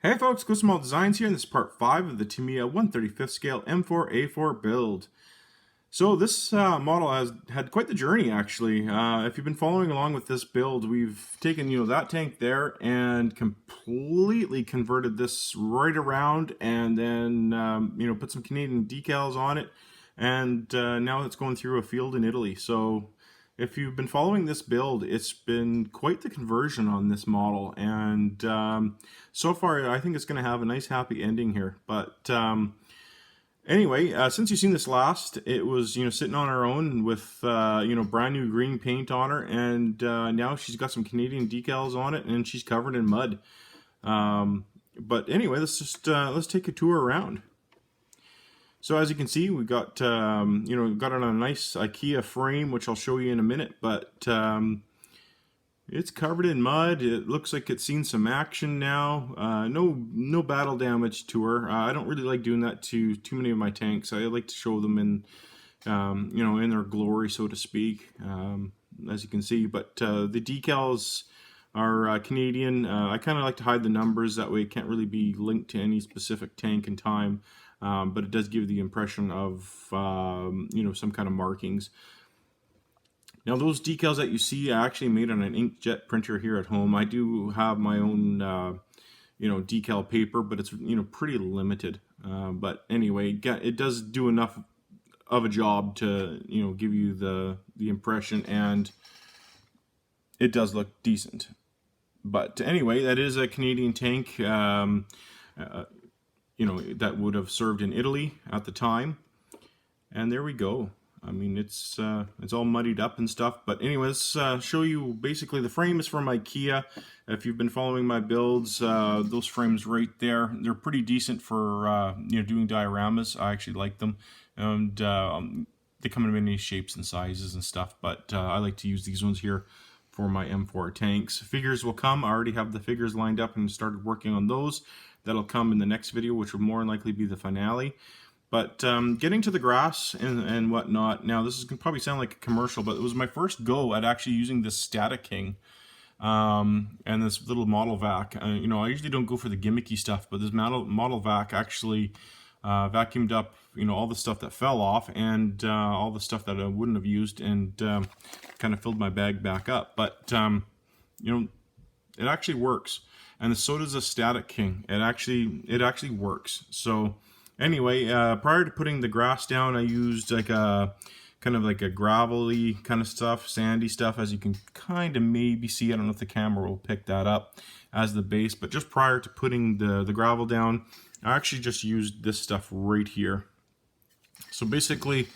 Hey folks, Custom Designs here, and this is part 5 of the Tamiya 1/35th scale M4A4 build. So this model has had quite the journey actually. If you've been following along with this build, we've taken that tank there and completely converted this right around, and then put some Canadian decals on it, and now it's going through a field in Italy. So if you've been following this build, it's been quite the conversion on this model, and so far I think it's going to have a nice happy ending here. But anyway, since you've seen this last, it was sitting on her own with brand new green paint on her, and now she's got some Canadian decals on it, and she's covered in mud. But anyway, let's take a tour around. So as you can see, we got got it on a nice IKEA frame, which I'll show you in a minute. But it's covered in mud. It looks like it's seen some action now. No battle damage to her. I don't really like doing that to too many of my tanks. I like to show them in in their glory, so to speak. As you can see, but the decals are Canadian. I kind of like to hide the numbers, that way it can't really be linked to any specific tank and time. But it does give the impression of some kind of markings. Now those decals that you see, I actually made on an inkjet printer here at home. I do have my own decal paper, but it's pretty limited. But anyway, it does do enough of a job to give you the impression, and it does look decent. But anyway, that is a Canadian tank. That would have served in Italy at the time. And there we go. I mean, it's all muddied up and stuff. But anyway, let's show you. Basically, the frame is from IKEA. If you've been following my builds, those frames right there, they're pretty decent for doing dioramas. I actually like them, and they come in many shapes and sizes and stuff. But I like to use these ones here for my M4 tanks. Figures will come. I already have the figures lined up and started working on those. That'll come in the next video, which will more than likely be the finale. But getting to the grass and whatnot. Now, this is going to probably sound like a commercial, but it was my first go at actually using this Static King and this little model vac. I usually don't go for the gimmicky stuff, but this model vac actually vacuumed up all the stuff that fell off, and all the stuff that I wouldn't have used, and kind of filled my bag back up. But it actually works. And so does a Static King. It actually works. So anyway, prior to putting the grass down, I used like a kind of like a gravelly kind of stuff, sandy stuff, as you can kind of maybe see. I don't know if the camera will pick that up as the base, but just prior to putting the gravel down, I actually just used this stuff right here. So basically,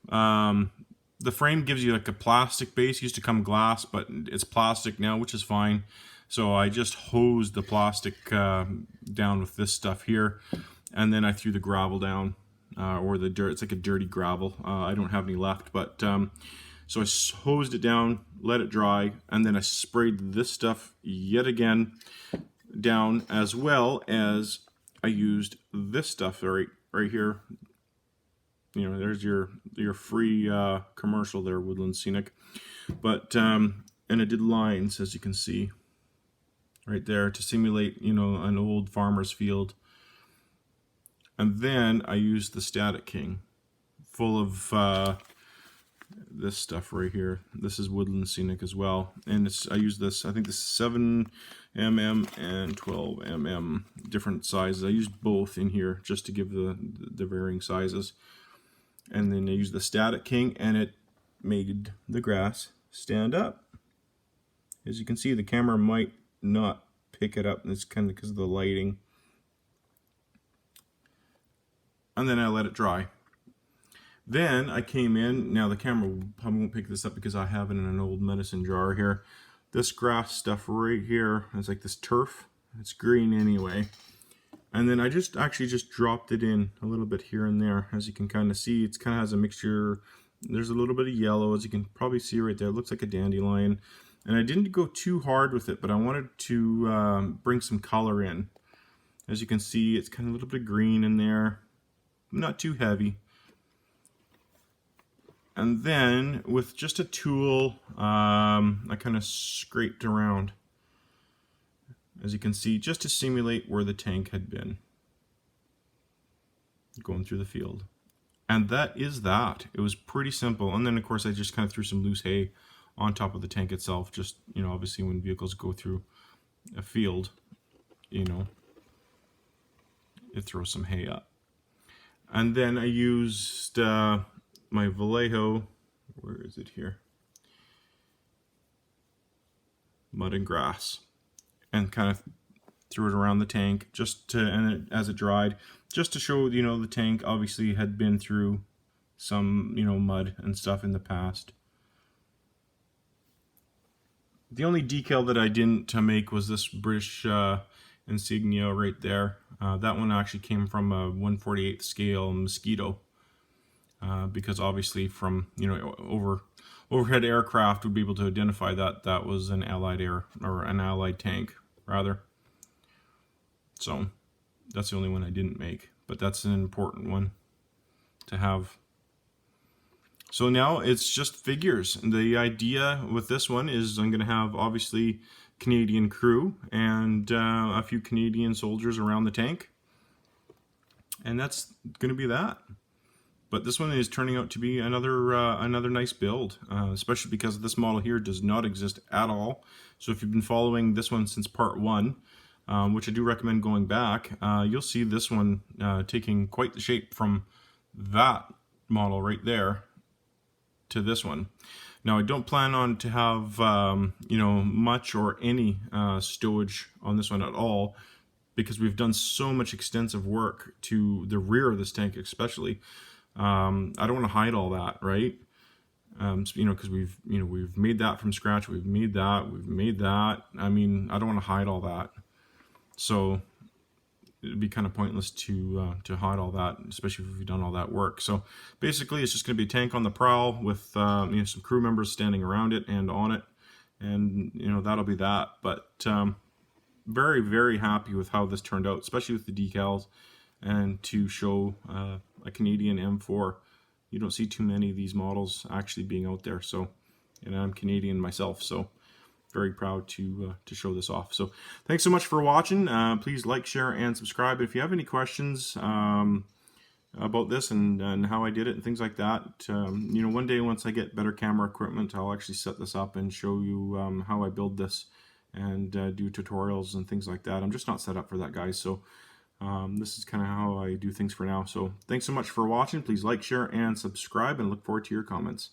the frame gives you like a plastic base. It used to come glass, but it's plastic now, which is fine. So I just hosed the plastic down with this stuff here, and then I threw the gravel down, or the dirt. It's like a dirty gravel. I don't have any left, but so I hosed it down, let it dry, and then I sprayed this stuff yet again down, as well as I used this stuff right here. There's your free commercial there, Woodland Scenic. But and I did lines, as you can see right there, to simulate an old farmer's field. And then I used the Static King, full of this stuff right here. This is Woodland Scenic as well, and I use this. I think this is 7mm and 12mm, different sizes. I used both in here just to give the varying sizes. And then I used the Static King, and it made the grass stand up. As you can see, the camera might not pick it up, and it's kind of because of the lighting. And then I let it dry. Then I came in. Now the camera probably won't pick this up because I have it in an old medicine jar here. This grass stuff right here is like this turf. It's green anyway. And then I actually just dropped it in a little bit here and there. As you can kind of see, it kind of has a mixture. There's a little bit of yellow, as you can probably see right there. It looks like a dandelion. And I didn't go too hard with it, but I wanted to bring some color in. As you can see, it's kind of a little bit of green in there. Not too heavy. And then with just a tool, I kind of scraped around. as you can see, just to simulate where the tank had been going through the field. And that is that. It was pretty simple. And then of course I just kind of threw some loose hay on top of the tank itself. Just, you know, obviously when vehicles go through a field, you know, it throws some hay up. And then I used my Vallejo, where is it here? Mud and grass. And kind of threw it around the tank just to, and as it dried, just to show, you know, the tank obviously had been through some, you know, mud and stuff in the past. The only decal that I didn't make was this British insignia right there. That one actually came from a 1/48 scale Mosquito, because obviously from, you know, overhead aircraft would be able to identify that that was an Allied air, or an Allied tank rather. So that's the only one I didn't make, but that's an important one to have. So now it's just figures. And the idea with this one is I'm going to have obviously Canadian crew and a few Canadian soldiers around the tank. And that's going to be that. But this one is turning out to be another nice build, especially because this model here does not exist at all. So if you've been following this one since part 1, which I do recommend going back, you'll see this one taking quite the shape from that model right there to this one. Now I don't plan on to have you know, much or any stowage on this one at all, because we've done so much extensive work to the rear of this tank especially. I don't want to hide all that, right? You know, because we've made that from scratch. We've made that. I mean, I don't want to hide all that. So it'd be kind of pointless to hide all that, especially if we've done all that work. So basically, it's just going to be a tank on the prowl with you know, some crew members standing around it and on it, and you know, that'll be that. But very, very happy with how this turned out, especially with the decals, and to show a Canadian M4. You don't see too many of these models actually being out there. So, and I'm Canadian myself, so very proud to show this off. So thanks so much for watching. Please like, share, and subscribe. If you have any questions about this and how I did it and things like that, you know, one day once I get better camera equipment, I'll actually set this up and show you how I build this and do tutorials and things like that. I'm just not set up for that, guys. So this is kind of how I do things for now. So thanks so much for watching. Please like, share, and subscribe, and look forward to your comments.